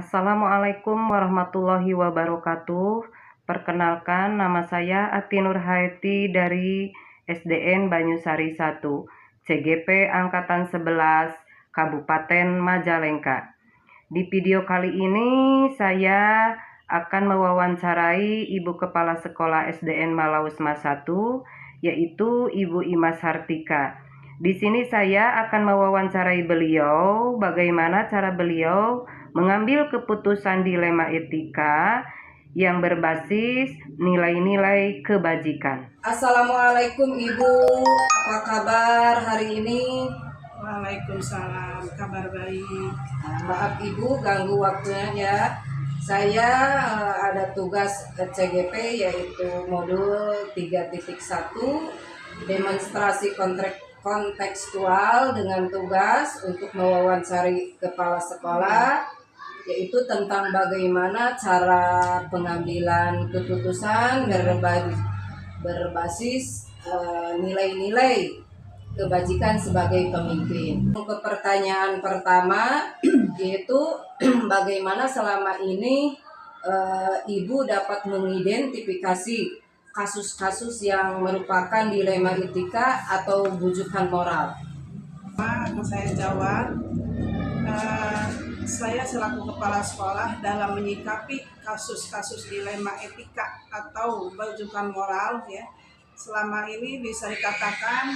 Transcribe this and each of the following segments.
Assalamualaikum warahmatullahi wabarakatuh. Perkenalkan, nama saya Ati Nurhaiti dari SDN Banyusari 1, CGP Angkatan 11, Kabupaten Majalengka. Di video kali ini saya akan mewawancarai Ibu Kepala Sekolah SDN Malausma 1, yaitu Ibu Imas Hartika. Di sini saya akan mewawancarai beliau bagaimana cara beliau mengambil keputusan dilema etika yang berbasis nilai-nilai kebajikan. Assalamualaikum Ibu, apa kabar hari ini? Waalaikumsalam, kabar baik. Maaf Ibu ganggu waktunya ya. Saya ada tugas CGP yaitu modul 3.1 demonstrasi kontekstual dengan tugas untuk mewawancari kepala sekolah, yaitu tentang bagaimana cara pengambilan keputusan berbasis nilai-nilai kebajikan sebagai pemimpin. Untuk pertanyaan pertama yaitu bagaimana selama ini Ibu dapat mengidentifikasi kasus-kasus yang merupakan dilema etika atau bujukan moral? Saya jawab, saya selaku kepala sekolah dalam menyikapi kasus-kasus dilema etika atau bujukan moral ya, selama ini bisa dikatakan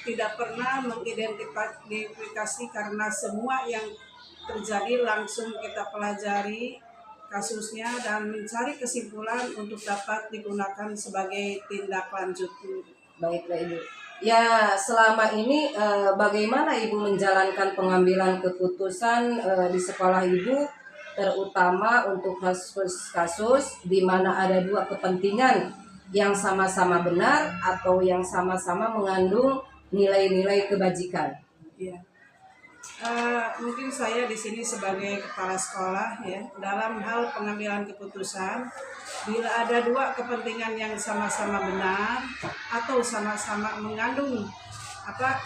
tidak pernah mengidentifikasi karena semua yang terjadi langsung kita pelajari kasusnya dan mencari kesimpulan untuk dapat digunakan sebagai tindak lanjut. Baiklah Ibu. Ya, selama ini bagaimana Ibu menjalankan pengambilan keputusan di sekolah Ibu, terutama untuk kasus-kasus di mana ada dua kepentingan yang sama-sama benar atau yang sama-sama mengandung nilai-nilai kebajikan? Ya. Mungkin saya di sini sebagai kepala sekolah ya, dalam hal pengambilan keputusan, bila ada dua kepentingan yang sama-sama benar atau sama-sama mengandung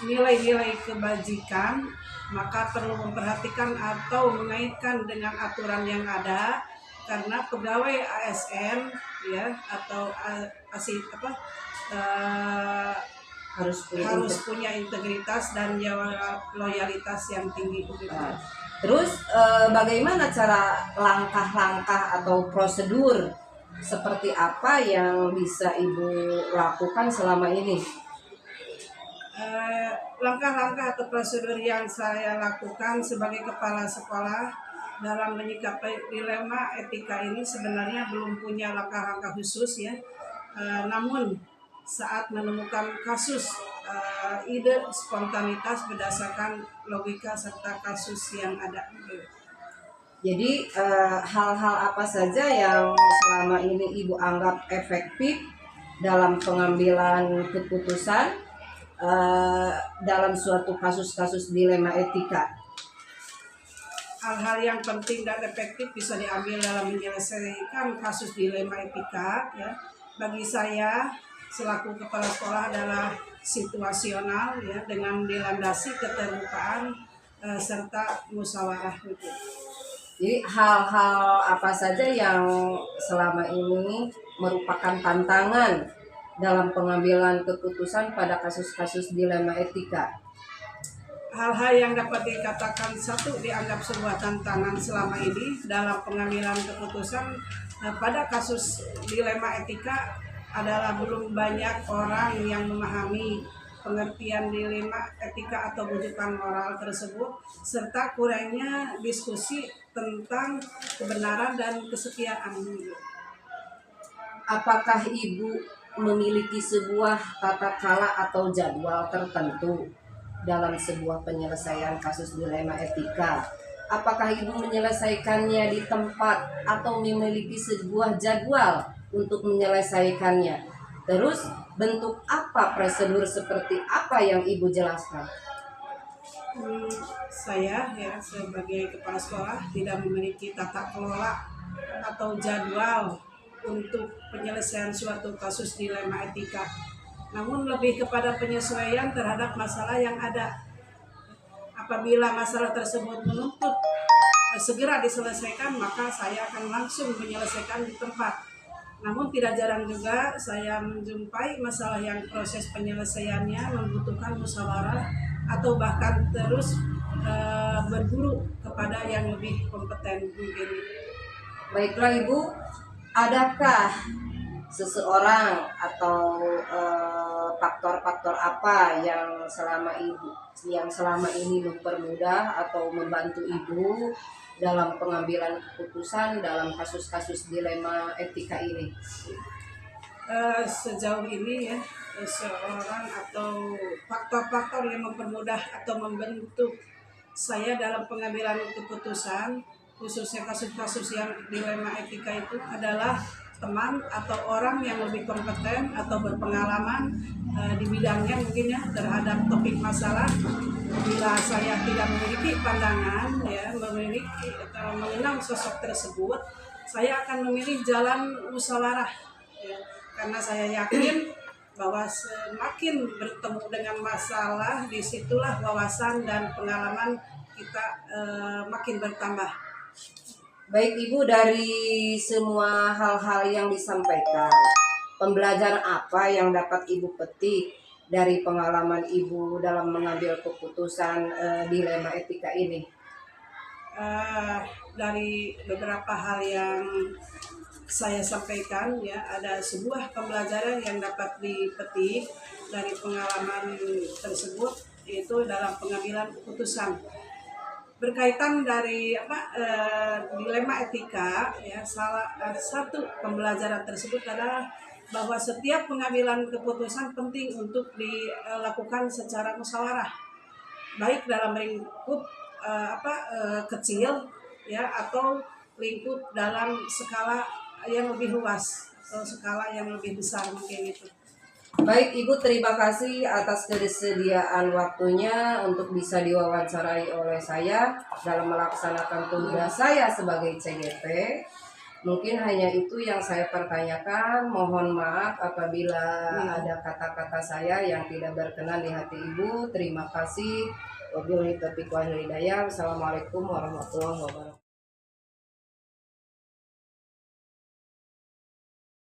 nilai-nilai kebajikan, maka perlu memperhatikan atau mengaitkan dengan aturan yang ada, karena pegawai ASN ya atau harus punya integritas dan loyalitas yang tinggi. Terus bagaimana cara langkah-langkah atau prosedur seperti apa yang bisa Ibu lakukan selama ini? Langkah-langkah atau prosedur yang saya lakukan sebagai kepala sekolah dalam menyikapi dilema etika ini sebenarnya belum punya langkah-langkah khusus ya. Namun saat menemukan kasus, ide spontanitas berdasarkan logika serta kasus yang ada. Jadi hal-hal apa saja yang selama ini Ibu anggap efektif dalam pengambilan keputusan dalam suatu kasus-kasus dilema etika? Hal-hal yang penting dan efektif bisa diambil dalam menyelesaikan kasus dilema etika ya. Bagi saya selaku kepala sekolah adalah situasional ya, dengan dilandasi keterbukaan serta musyawarah gitu. Jadi hal-hal apa saja yang selama ini merupakan tantangan dalam pengambilan keputusan pada kasus-kasus dilema etika? Hal-hal yang dapat dikatakan satu dianggap sebuah tantangan selama ini dalam pengambilan keputusan pada kasus dilema etika adalah belum banyak orang yang memahami pengertian dilema etika atau bujukan moral tersebut, serta kurangnya diskusi tentang kebenaran dan kesetiaan. Apakah Ibu memiliki sebuah tata cara atau jadwal tertentu dalam sebuah penyelesaian kasus dilema etika? Apakah Ibu menyelesaikannya di tempat atau memiliki sebuah jadwal untuk menyelesaikannya? Terus bentuk apa, prosedur seperti apa yang Ibu jelaskan? Saya ya sebagai kepala sekolah tidak memiliki tata kelola atau jadwal untuk penyelesaian suatu kasus dilema etika, namun lebih kepada penyesuaian terhadap masalah yang ada. Apabila masalah tersebut menuntut segera diselesaikan, maka saya akan langsung menyelesaikan di tempat. Namun tidak jarang juga saya menjumpai masalah yang proses penyelesaiannya membutuhkan musyawarah atau bahkan terus berguru kepada yang lebih kompeten mungkin. Baiklah Ibu, adakah seseorang atau faktor-faktor apa yang selama ini mempermudah atau membantu Ibu dalam pengambilan keputusan dalam kasus-kasus dilema etika ini? Sejauh ini ya, seorang atau faktor-faktor yang mempermudah atau membentuk saya dalam pengambilan keputusan khususnya kasus-kasus yang dilema etika itu adalah teman atau orang yang lebih kompeten atau berpengalaman di bidangnya mungkin ya terhadap topik masalah. Bila saya tidak memiliki pandangan ya memiliki atau mengenal sosok tersebut, saya akan memilih jalan musyawarah ya, karena saya yakin bahwa semakin bertemu dengan masalah, disitulah wawasan dan pengalaman kita makin bertambah. Baik Ibu, dari semua hal-hal yang disampaikan, pembelajaran apa yang dapat Ibu petik dari pengalaman Ibu dalam mengambil keputusan dilema etika ini? Dari beberapa hal yang saya sampaikan ya, ada sebuah pembelajaran yang dapat dipetik dari pengalaman tersebut, yaitu dalam pengambilan keputusan berkaitan dari dilema etika ya. Salah satu pembelajaran tersebut adalah bahwa setiap pengambilan keputusan penting untuk dilakukan secara musyawarah, baik dalam lingkup kecil ya atau lingkup dalam skala yang lebih luas atau skala yang lebih besar mungkin itu. Baik Ibu, terima kasih atas kesediaan waktunya untuk bisa diwawancarai oleh saya dalam melaksanakan tugas saya sebagai CGP. Mungkin hanya itu yang saya pertanyakan. Mohon maaf apabila ada kata-kata saya yang tidak berkenan di hati Ibu. Terima kasih. Wabillahi taufiq wal hidayah. Wassalamualaikum warahmatullahi wabarakatuh.